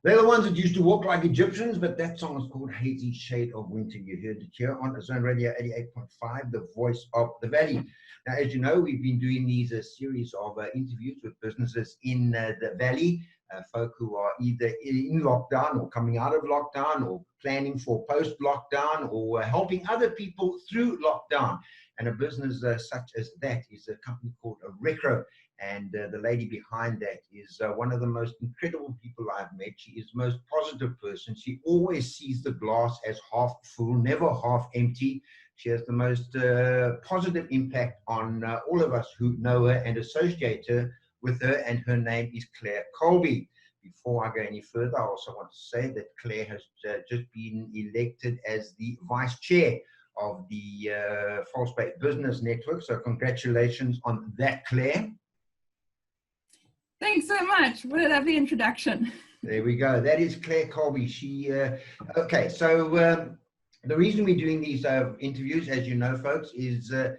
They're the ones that used to walk like Egyptians, but that song is called Hazy Shade of Winter. You heard it here on Zone Radio 88.5, the voice of the valley. Now, as you know, we've been doing these series of interviews with businesses in the valley, folk who are either in lockdown or coming out of lockdown or planning for post-lockdown or helping other people through lockdown. And a business such as that is a company called Recro. And the lady behind that is one of the most incredible people I've met. She is the most positive person. She always sees the glass as half full, never half empty. She has the most positive impact on all of us who know her and associate her with her, and her name is Claire Kolbe. Before I go any further, I also want to say that Claire has just been elected as the vice chair of the False Bay Business Network. So congratulations on that, Claire. Thanks so much. What a lovely introduction. There we go. That is Claire Kolbe. She, okay, so the reason we're doing these interviews, as you know, folks, is to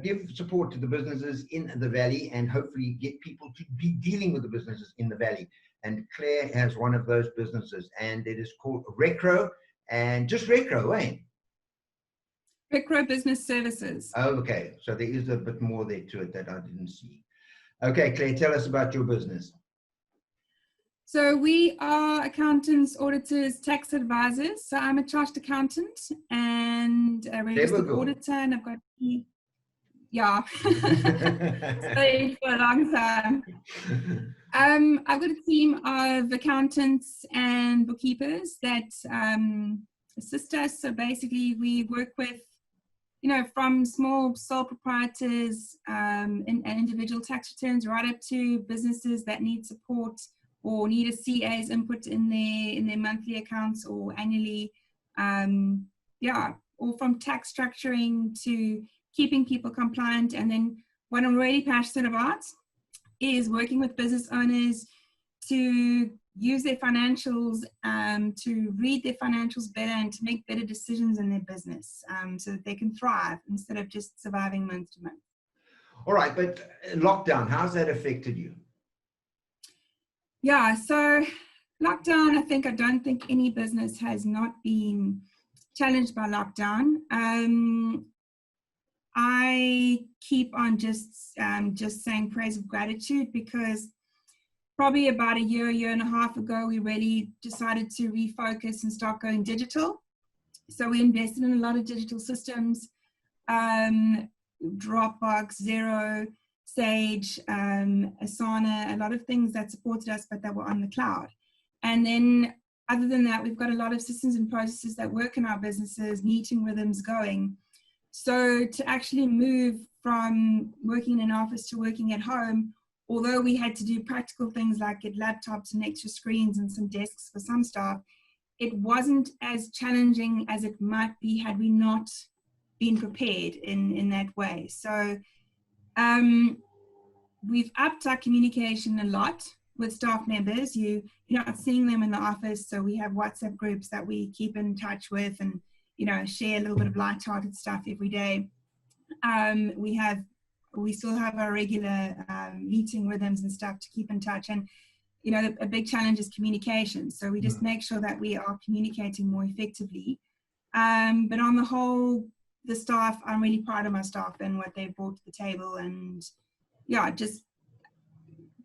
give support to the businesses in the valley and hopefully get people to be dealing with the businesses in the valley. And Claire has one of those businesses, and it is called Recro, and just Recro, eh? Recro Business Services. Oh, okay. So there is a bit more there to it that I didn't see. Okay, Claire, tell us about your business. So we are accountants, auditors, tax advisors. So I'm a chartered accountant and a registered auditor, and I've got, yeah, stayed for a long time. I've got a team of accountants and bookkeepers that assist us. So basically we work with, you know, from small sole proprietors and individual tax returns right up to businesses that need support or need a CA's input in their monthly accounts or annually. Yeah, or from tax structuring to keeping people compliant. And then what I'm really passionate about is working with business owners to use their financials, to read their financials better and to make better decisions in their business so that they can thrive instead of just surviving month to month. All right, but lockdown, how's that affected you? Yeah, so lockdown, I don't think any business has not been challenged by lockdown. I keep on just saying praise of gratitude because probably about a year and a half ago, we really decided to refocus and start going digital. So we invested in a lot of digital systems, Dropbox, Xero, Sage, Asana, a lot of things that supported us, but that were on the cloud. And then other than that, we've got a lot of systems and processes that work in our businesses, meeting rhythms going. So to actually move from working in an office to working at home, although we had to do practical things like get laptops and extra screens and some desks for some staff, it wasn't as challenging as it might be had we not been prepared in that way. So we've upped our communication a lot with staff members. You're not seeing them in the office, so we have WhatsApp groups that we keep in touch with and, you know, share a little bit of light-hearted stuff every day. We still have our regular meeting rhythms and stuff to keep in touch. And, you know, a big challenge is communication. So we just make sure that we are communicating more effectively. But on the whole, the staff, I'm really proud of my staff and what they've brought to the table. And yeah, just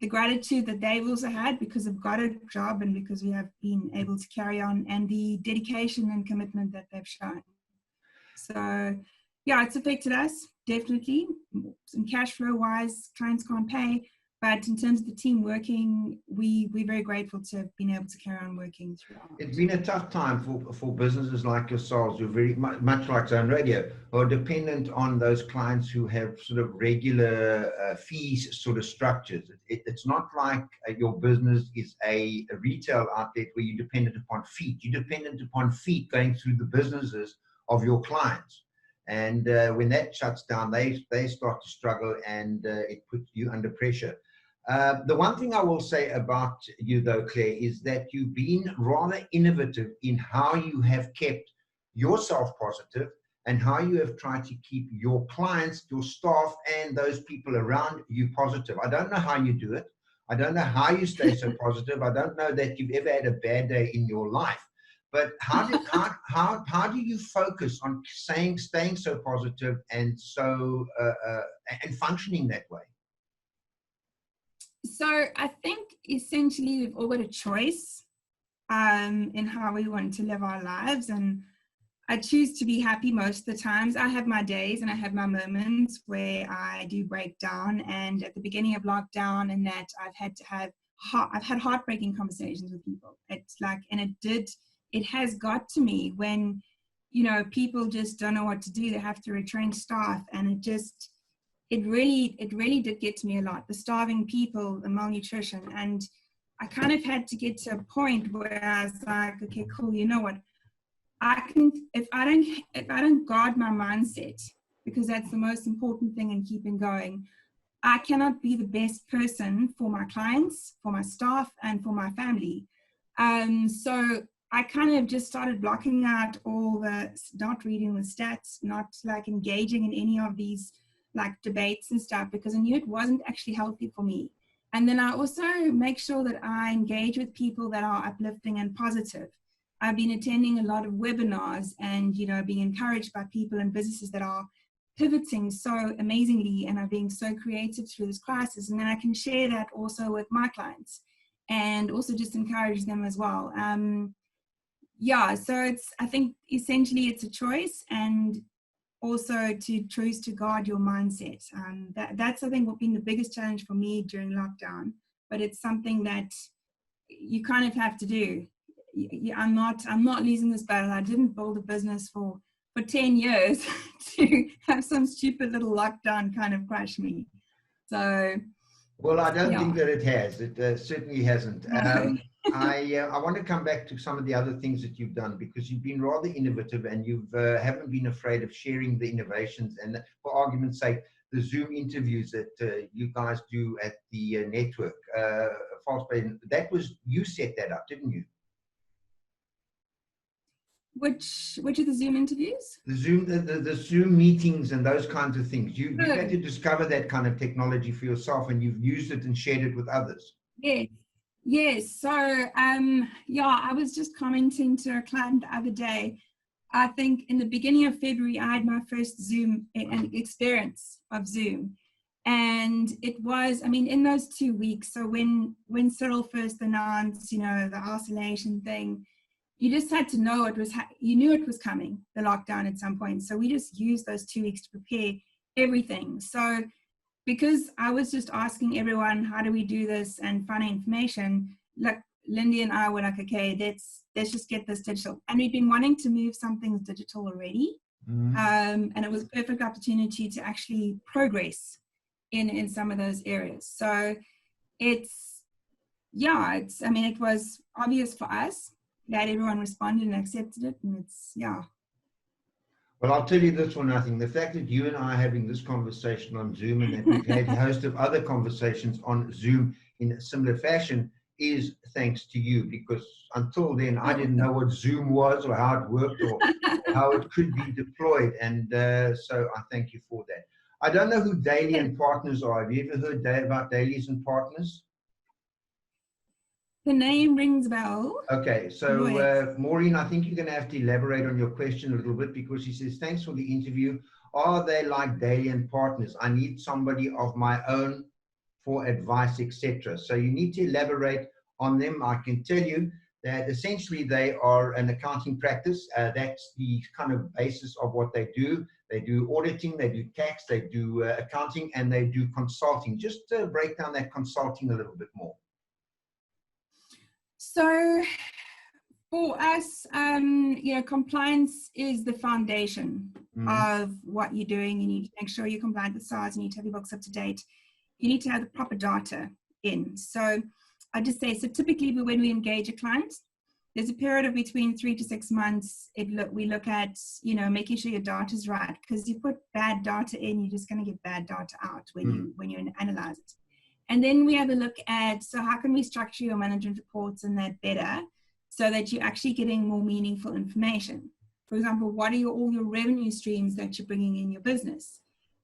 the gratitude that they've also had because they've got a job and because we have been able to carry on, and the dedication and commitment that they've shown. So yeah, it's affected us, definitely. Some cash flow wise, clients can't pay, but in terms of the team working, we're very grateful to have been able to carry on working throughout. It's been a tough time for businesses like yourselves, who are very much like Zone Radio, who are dependent on those clients who have sort of regular fees sort of structures. It's not like your business is a retail outlet where you're dependent upon feet. You're dependent upon feet going through the businesses of your clients. And when that shuts down, they start to struggle, and it puts you under pressure. The one thing I will say about you, though, Claire, is that you've been rather innovative in how you have kept yourself positive and how you have tried to keep your clients, your staff, and those people around you positive. I don't know how you do it. I don't know how you stay so positive. I don't know that you've ever had a bad day in your life. But how do you focus on staying so positive and so and functioning that way? So I think essentially we've all got a choice in how we want to live our lives, and I choose to be happy most of the times. I have my days and I have my moments where I do break down, and at the beginning of lockdown and that I've had heartbreaking conversations with people. It's like, and it has got to me when, you know, people just don't know what to do. They have to retrain staff, and it really did get to me a lot. The starving people, the malnutrition, and I kind of had to get to a point where I was like, okay, cool, you know what? If I don't guard my mindset, because that's the most important thing in keeping going, I cannot be the best person for my clients, for my staff, and for my family. So I kind of just started blocking out not reading the stats, not like engaging in any of these like debates and stuff, because I knew it wasn't actually healthy for me. And then I also make sure that I engage with people that are uplifting and positive. I've been attending a lot of webinars and, you know, being encouraged by people and businesses that are pivoting so amazingly and are being so creative through this crisis. And then I can share that also with my clients and also just encourage them as well. Yeah, so I think essentially it's a choice, and also to choose to guard your mindset. That's, I think, what been the biggest challenge for me during lockdown, but it's something that you kind of have to do. I'm not losing this battle. I didn't build a business for 10 years to have some stupid little lockdown kind of crush me. So, well, I don't think that it has. It certainly hasn't. No. I want to come back to some of the other things that you've done, because you've been rather innovative and you haven't been afraid of sharing the innovations. And for argument's sake, the Zoom interviews that you guys do at the network, that was, you set that up, didn't you? Which of the Zoom interviews? The Zoom meetings and those kinds of things. You had to discover that kind of technology for yourself, and you've used it and shared it with others. Yes. So I was just commenting to a client the other day. I think in the beginning of February, I had my first Zoom experience of Zoom. And it was, I mean, in those 2 weeks, so when Cyril first announced, you know, the isolation thing, you just had to know you knew it was coming, the lockdown at some point. So we just used those 2 weeks to prepare everything. So because I was just asking everyone, how do we do this, and finding information, like Lindy and I were like, okay, let's just get this digital. And we've been wanting to move some things digital already. And it was a perfect opportunity to actually progress in some of those areas. So it was obvious for us that everyone responded and accepted it, and Well, I'll tell you this for nothing. The fact that you and I are having this conversation on Zoom, and that we've had a host of other conversations on Zoom in a similar fashion, is thanks to you, because until then I didn't know what Zoom was or how it worked or how it could be deployed. And so I thank you for that. I don't know who Daly and Partners are. Have you ever heard about Daly's and Partners? The name rings a bell. Okay, so Maureen, I think you're going to have to elaborate on your question a little bit, because she says, thanks for the interview. Are they like Daly and Partners? I need somebody of my own for advice, etc. So you need to elaborate on them. I can tell you that essentially they are an accounting practice. That's the kind of basis of what they do. They do auditing, they do tax, they do accounting, and they do consulting. Just to break down that consulting a little bit more. So for us, compliance is the foundation of what you're doing. You need to make sure you're compliant with SARS. You need to have your books up to date. You need to have the proper data in. So I just say, so typically when we engage a client, there's a period of between 3 to 6 months. We look at, making sure your data is right, because you put bad data in, you're just going to get bad data out when you analyze it. And then we have a look at, so how can we structure your management reports and that better, so that you're actually getting more meaningful information. For example, what are all your revenue streams that you're bringing in your business?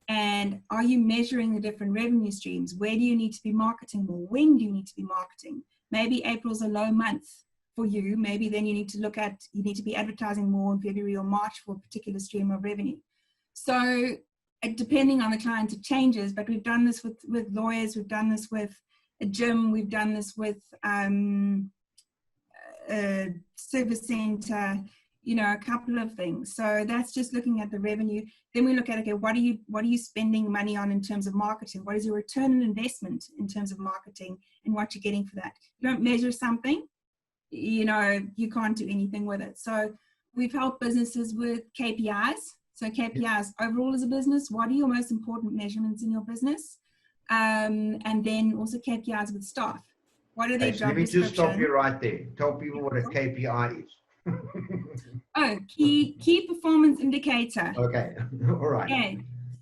And are you measuring the different revenue streams? Where do you need to be marketing more? When do you need to be marketing? Maybe April's a low month for you. Maybe then you need to look at, you need to be advertising more in February or March for a particular stream of revenue. So depending on the client, it changes, but we've done this with lawyers, we've done this with a gym, we've done this with a service center, you know, a couple of things. So that's just looking at the revenue. Then we look at, okay, what are you spending money on in terms of marketing? What is your return on investment in terms of marketing and what you're getting for that? You don't measure something, you know, you can't do anything with it. So we've helped businesses with KPIs. So KPIs overall as a business, what are your most important measurements in your business? And then also KPIs with staff. What are their job descriptions? Let me just stop you right there. Tell people what a KPI is. Oh, key performance indicator. Okay, all right. Okay.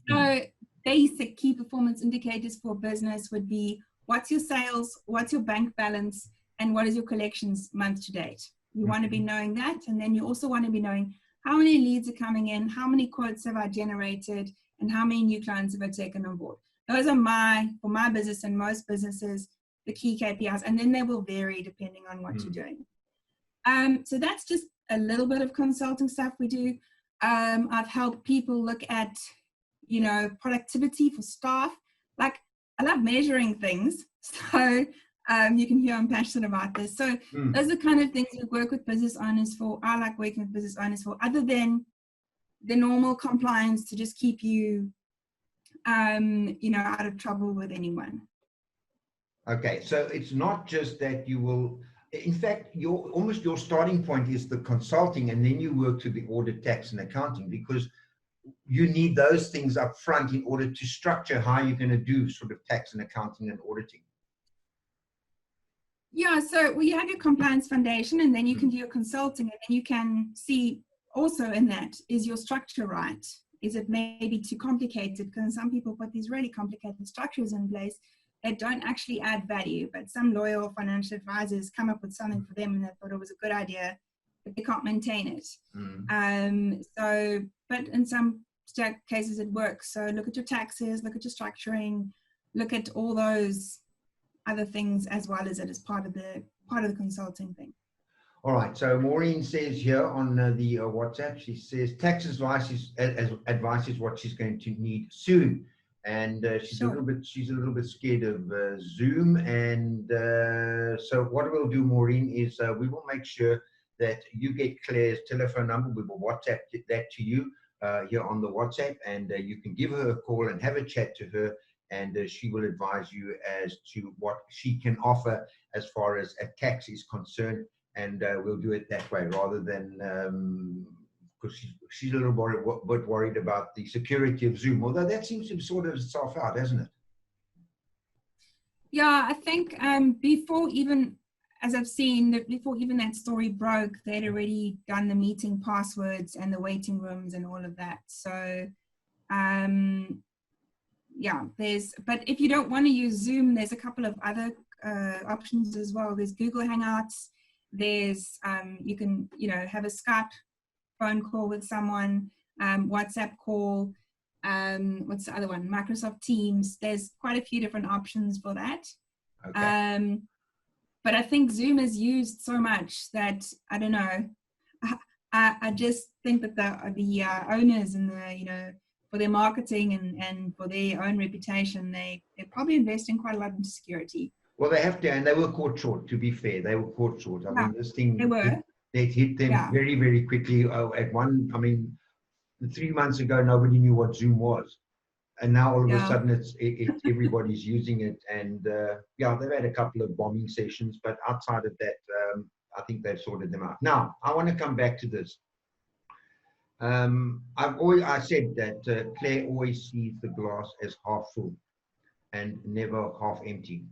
So basic key performance indicators for business would be what's your sales, what's your bank balance, and what is your collections month to date. You want to be knowing that, and then you also want to be knowing how many leads are coming in, how many quotes have I generated, and how many new clients have I taken on board. Those are for my business and most businesses, the key KPIs, and then they will vary depending on what you're doing. So that's just a little bit of consulting stuff we do. I've helped people look at, you know, productivity for staff. Like, I love measuring things, so you can hear I'm passionate about this. So those are the kind of things we work with business owners for. I like working with business owners for, other than the normal compliance to just keep you, you know, out of trouble with anyone. Okay, so it's not just that you will, in fact, your starting point is the consulting, and then you work to the audit, tax, and accounting, because you need those things up front in order to structure how you're going to do sort of tax and accounting and auditing. Yeah, so you have your compliance foundation, and then you can do your consulting, and then you can see also in that, is your structure right? Is it maybe too complicated? Because some people put these really complicated structures in place that don't actually add value, but some lawyer or financial advisors come up with something for them and they thought it was a good idea, but they can't maintain it. But in some cases it works. So look at your taxes, look at your structuring, look at all those other things as well as it as part of the consulting thing. All right. So Maureen says here on the WhatsApp, she says tax advice is what she's going to need soon, and she's a little bit scared of Zoom. And so what we'll do, Maureen, is we will make sure that you get Claire's telephone number. We will WhatsApp that to you here on the WhatsApp, and you can give her a call and have a chat to her, and she will advise you as to what she can offer as far as a tax is concerned. And we'll do it that way rather than, because she's a little bit worried about the security of Zoom, although that seems to sort of itself out, hasn't it? Yeah, I think before even, as I've seen, before even that story broke, they'd already done the meeting passwords and the waiting rooms and all of that. So, yeah, but if you don't want to use Zoom, there's a couple of other options as well. There's Google Hangouts. There's you can have a Skype phone call with someone, WhatsApp call, what's the other one, Microsoft Teams. There's quite a few different options for that. Okay. But I think Zoom is used so much that I don't know. I just think that the owners and the for their marketing and for their own reputation, they're probably investing quite a lot into security. Well, they have to, and they were caught short, to be fair. They were caught short. I mean, this thing, they hit them very, very quickly. At one, I mean, 3 months ago, nobody knew what Zoom was. And now all of a sudden, it's everybody's using it. And they've had a couple of bombing sessions, but outside of that, I think they've sorted them out. Now, I want to come back to this. I said that Claire always sees the glass as half full and never half empty.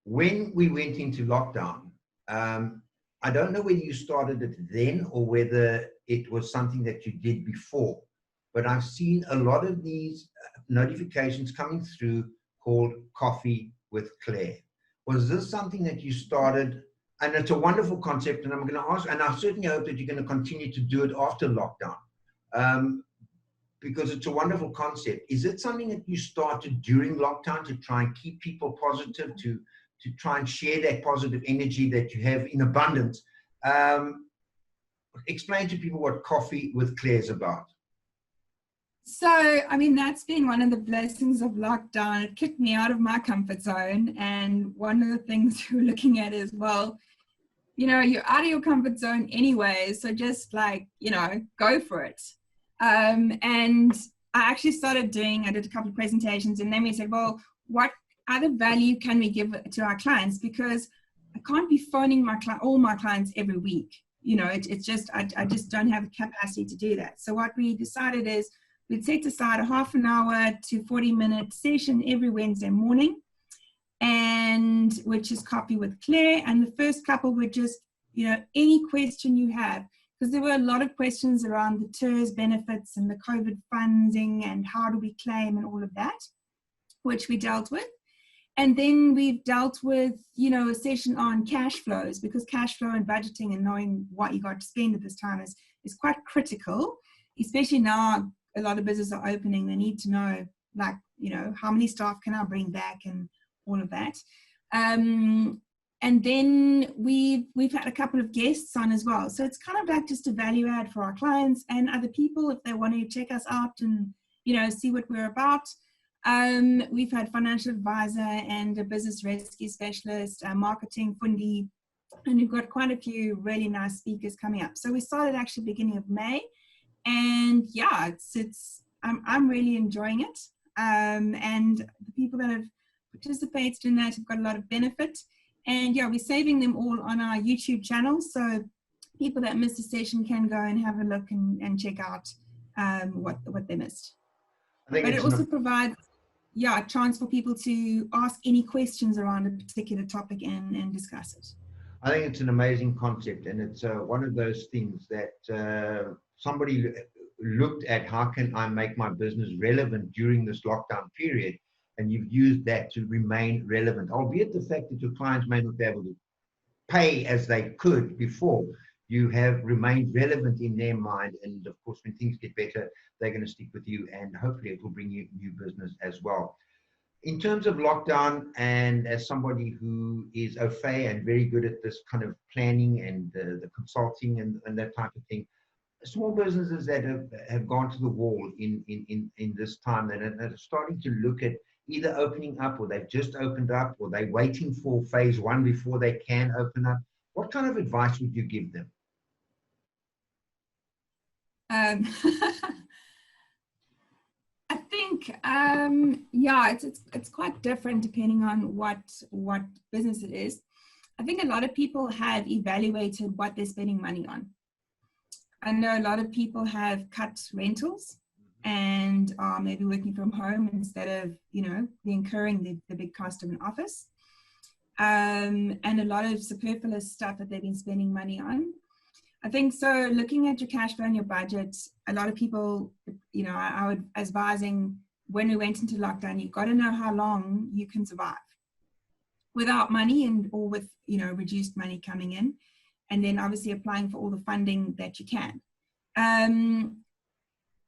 When we went into lockdown, I don't know whether you started it then or whether it was something that you did before, but I've seen a lot of these notifications coming through called Coffee with Claire. Was this something that you started? And it's a wonderful concept, and I'm going to ask, and I certainly hope that you're going to continue to do it after lockdown. because it's a wonderful concept. Is it something that you started during lockdown to try and keep people positive, to try and share that positive energy that you have in abundance? Explain to people what Coffee with Claire is about. So, I mean, that's been one of the blessings of lockdown. It kicked me out of my comfort zone. And one of the things we're looking at is, well, you know, you're out of your comfort zone anyway. So just like, you know, go for it. And I actually I did a couple of presentations, and then we said, well, what other value can we give to our clients? Because I can't be phoning all my clients every week. You know, it's just, I just don't have the capacity to do that. So what we decided is we'd set aside a half an hour to 40-minute session every Wednesday morning, and which is Coffee with Claire. And the first couple were just, you know, any question you have, because there were a lot of questions around the TERS benefits and the COVID funding and how do we claim and all of that, which we dealt with. And then we've dealt with, you know, a session on cash flows, because cash flow and budgeting and knowing what you got to spend at this time is quite critical, especially now a lot of businesses are opening. They need to know, like, you know, how many staff can I bring back and all of that. And then we've had a couple of guests on as well. So it's kind of like just a value add for our clients and other people if they want to check us out and, you know, see what we're about. We've had financial advisor and a business rescue specialist, marketing fundi, and we've got quite a few really nice speakers coming up. So we started actually beginning of May, and yeah, I'm really enjoying it. And the people that have participated in that have got a lot of benefit. And yeah, we're saving them all on our YouTube channel, so people that missed a session can go and have a look and check out what they missed. But it also provides, yeah, a chance for people to ask any questions around a particular topic and discuss it. I think it's an amazing concept, and it's one of those things that somebody looked at, how can I make my business relevant during this lockdown period? And you've used that to remain relevant, albeit the fact that your clients may not be able to pay as they could before. You have remained relevant in their mind, and of course, when things get better, they're going to stick with you, and hopefully it will bring you new business as well. In terms of lockdown, and as somebody who is au fait and very good at this kind of planning and the consulting and that type of thing, small businesses that have gone to the wall in this time, that are starting to look at either opening up, or they've just opened up, or they're waiting for phase one before they can open up, what kind of advice would you give them? I think, yeah, it's quite different depending on what business it is. I think a lot of people have evaluated what they're spending money on. I know a lot of people have cut rentals and are maybe working from home instead of, you know, incurring the big cost of an office. And a lot of superfluous stuff that they've been spending money on. I think so, looking at your cash flow and your budget, a lot of people, you know, I would advising when we went into lockdown, you've got to know how long you can survive without money or with, you know, reduced money coming in, and then obviously applying for all the funding that you can.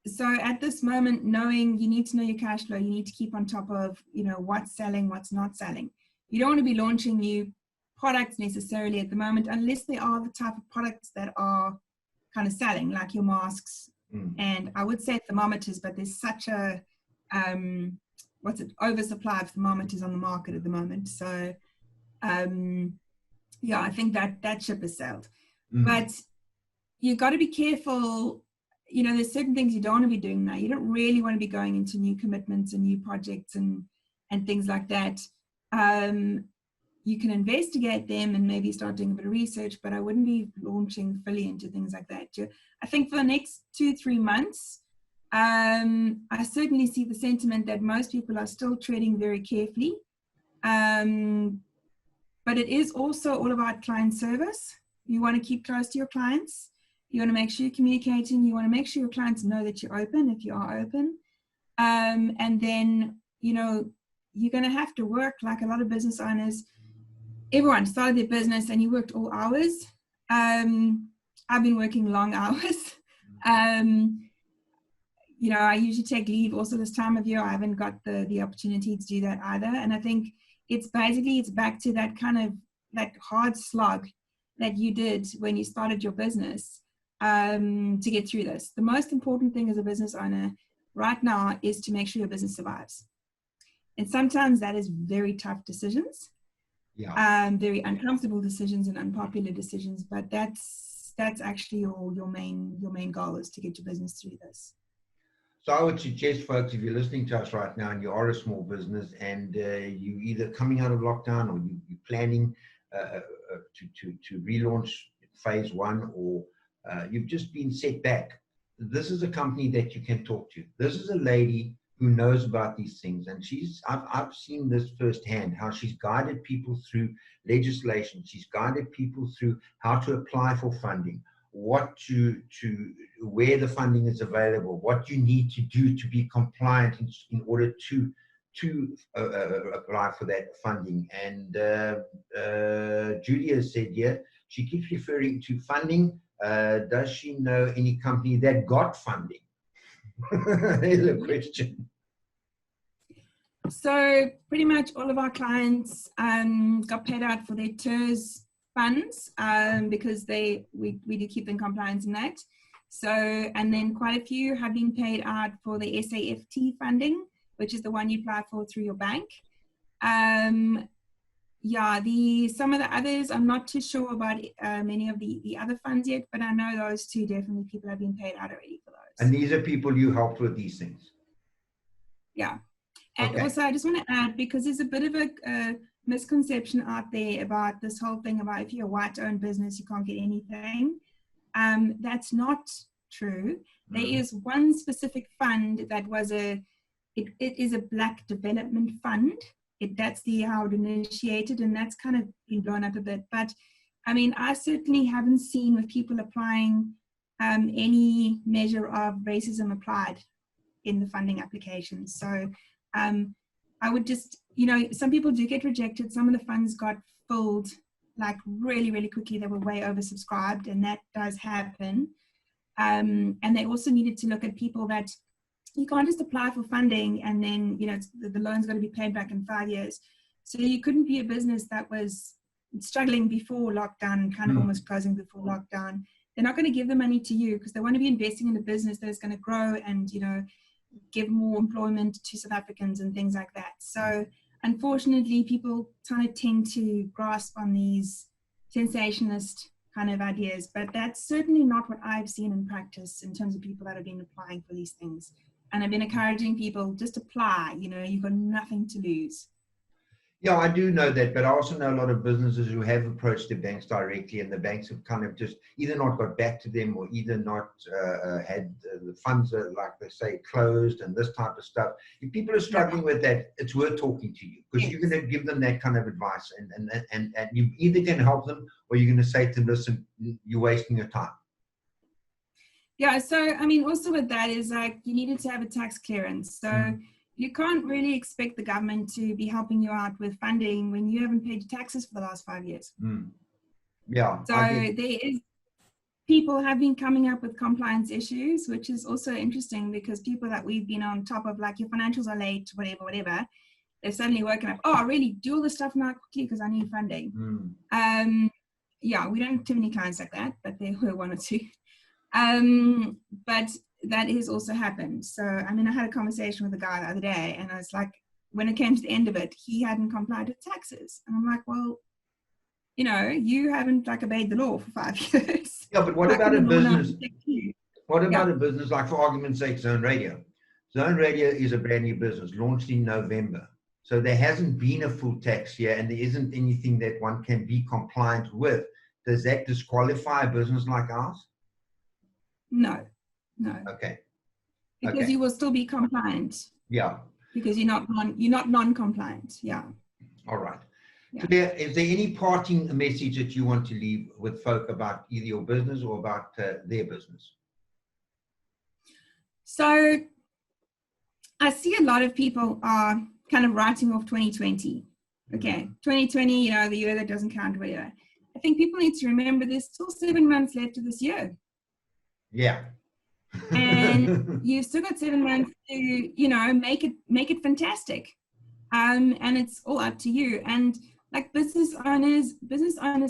So at this moment, knowing you need to know your cash flow, you need to keep on top of, you know, what's selling, what's not selling. You don't want to be launching new products necessarily at the moment, unless they are the type of products that are kind of selling, like your masks, and I would say thermometers, but there's such a oversupply of thermometers on the market at the moment. So yeah, I think that ship has sailed. But you've got to be careful. You know, there's certain things you don't want to be doing now. You don't really want to be going into new commitments and new projects and things like that. You can investigate them and maybe start doing a bit of research, but I wouldn't be launching fully into things like that. I think for the next 2-3 months, I certainly see the sentiment that most people are still treading very carefully. But it is also all about client service. You want to keep close to your clients. You want to make sure you're communicating. You want to make sure your clients know that you're open, if you are open. And then, you know, you're going to have to work like a lot of business owners. Everyone started their business and you worked all hours. I've been working long hours. I usually take leave also this time of year. I haven't got the opportunity to do that either. And I think it's back to that kind of that hard slog that you did when you started your business to get through this. The most important thing as a business owner right now is to make sure your business survives. And sometimes that is very tough decisions, very uncomfortable decisions and unpopular decisions, but that's actually your main goal, is to get your business through this. So I would suggest, folks, if you're listening to us right now and you are a small business and you either coming out of lockdown or you're planning to relaunch phase 1, or you've just been set back, this is a company that you can talk to. This is a lady who knows about these things, and I've seen this firsthand, how she's guided people through legislation. She's guided people through how to apply for funding, where the funding is available, what you need to do to be compliant in order to apply for that funding. And Judy has said here, she keeps referring to funding. Does she know any company that got funding? There's a question. So pretty much all of our clients got paid out for their TERS funds because we do keep them compliant in that. So, and then quite a few have been paid out for the SAFT funding, which is the one you apply for through your bank. Some of the others, I'm not too sure about many of the other funds yet, but I know those two definitely people have been paid out already for those. And these are people you helped with these things? Yeah. And also I just want to add, because there's a bit of a misconception out there about this whole thing about if you're a white-owned business, you can't get anything. That's not true. There is one specific fund that was it is a Black Development Fund. That's how it initiated, and that's kind of been blown up a bit. But I mean, I certainly haven't seen with people applying any measure of racism applied in the funding application. So I would just, some people do get rejected. Some of the funds got filled like really, really quickly. They were way oversubscribed, and that does happen. And they also needed to look at people that you can't just apply for funding and then, the loan's got to be paid back in 5 years. So you couldn't be a business that was struggling before lockdown, kind of almost closing before lockdown. They're not going to give the money to you because they want to be investing in a business that is going to grow and, give more employment to South Africans and things like that. So unfortunately, people kind of tend to grasp on these sensationalist kind of ideas, but that's certainly not what I've seen in practice in terms of people that have been applying for these things. And I've been encouraging people, just apply, you've got nothing to lose. Yeah, I do know that, but I also know a lot of businesses who have approached the banks directly, and the banks have kind of just either not got back to them or either not had the funds, like they say, closed and this type of stuff. If people are struggling with that, it's worth talking to you, because you're going to give them that kind of advice, and you either can help them or you're going to say to them, listen, you're wasting your time. Yeah, so I mean, also with that is like you needed to have a tax clearance. So you can't really expect the government to be helping you out with funding when you haven't paid your taxes for the last 5 years. Yeah. So people have been coming up with compliance issues, which is also interesting because people that we've been on top of, like your financials are late, whatever, they've suddenly woken up, I really do all this stuff now quickly because I need funding. We don't have too many clients like that, but there were one or two. But that has also happened. So, I mean, I had a conversation with a guy the other day, and I was like, when it came to the end of it, he hadn't complied with taxes. And I'm like, well, you haven't obeyed the law for 5 years. Yeah, but what about a business? What about a business like, for argument's sake, Zone Radio? Zone Radio is a brand new business, launched in November. So there hasn't been a full tax year, and there isn't anything that one can be compliant with. Does that disqualify a business like ours? No. Okay. Because you will still be compliant. Yeah. Because you're not non-compliant. Yeah. All right. Yeah. So is there any parting message that you want to leave with folk about either your business or about their business? So I see a lot of people are kind of writing off 2020. Okay, 2020, the year that doesn't count, whatever. I think people need to remember there's still 7 months left of this year. Yeah. and you've still got 7 months to, you know, make it fantastic. And it's all up to you. And like business owners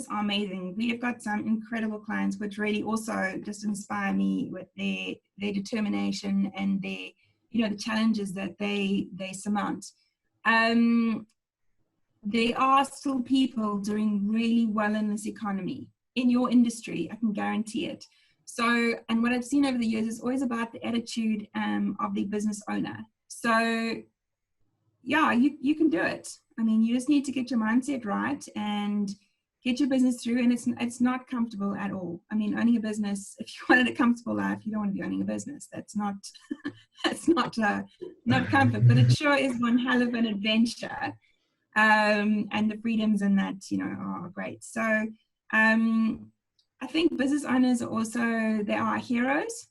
are amazing. We have got some incredible clients which really also just inspire me with their determination and their, you know, the challenges that they surmount. There are still people doing really well in this economy, in your industry, I can guarantee it. So, and what I've seen over the years is always about the attitude of the business owner. So yeah, you can do it. I mean, you just need to get your mindset right and get your business through. And it's not comfortable at all. I mean, owning a business, if you wanted a comfortable life, you don't want to be owning a business. That's not that's not comfort, but it sure is one hell of an adventure. And the freedoms in that, you know, are great. So I think business owners are also, they are heroes.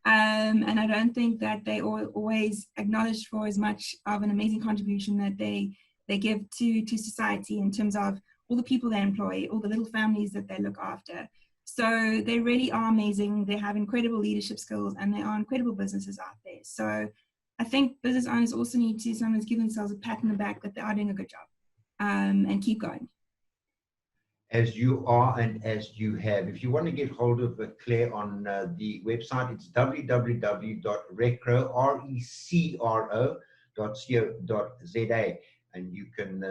And I don't think that they always acknowledged for as much of an amazing contribution that they give to society in terms of all the people they employ, all the little families that they look after. So they really are amazing. They have incredible leadership skills and there are incredible businesses out there. So I think business owners also need to sometimes give themselves a pat on the back that they are doing a good job, and keep going. As you are and as you have. If you want to get hold of Claire on the website, it's www.recro.co.za, and you can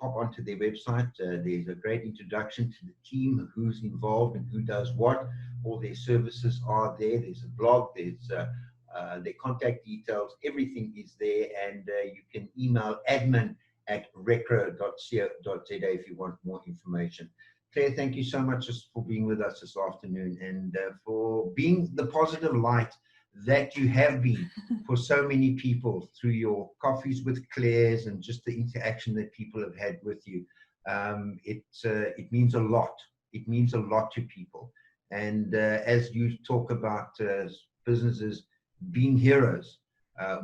pop onto their website. There's a great introduction to the team, who's involved and who does what. All their services are there. There's a blog, there's their contact details, everything is there, and you can email admin@recro.co.za if you want more information. Claire, thank you so much for being with us this afternoon and for being the positive light that you have been for so many people through your coffees with Claire's and just the interaction that people have had with you. It means a lot. It means a lot to people. And as you talk about businesses being heroes,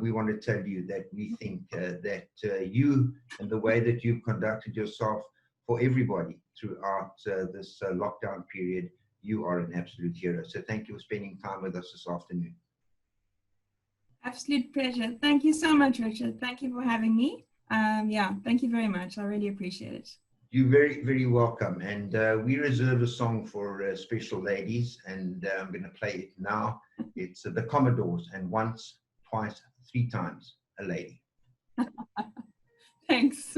we want to tell you that we think that you and the way that you've conducted yourself for everybody throughout this lockdown period, you are an absolute hero. So thank you for spending time with us this afternoon. Absolute pleasure. Thank you so much, Richard. Thank you for having me. Yeah, thank you very much. I really appreciate it. You're very, very welcome. And we reserve a song for special ladies, and I'm going to play it now. It's the Commodores, and once, twice, 3 times a lady. Thanks.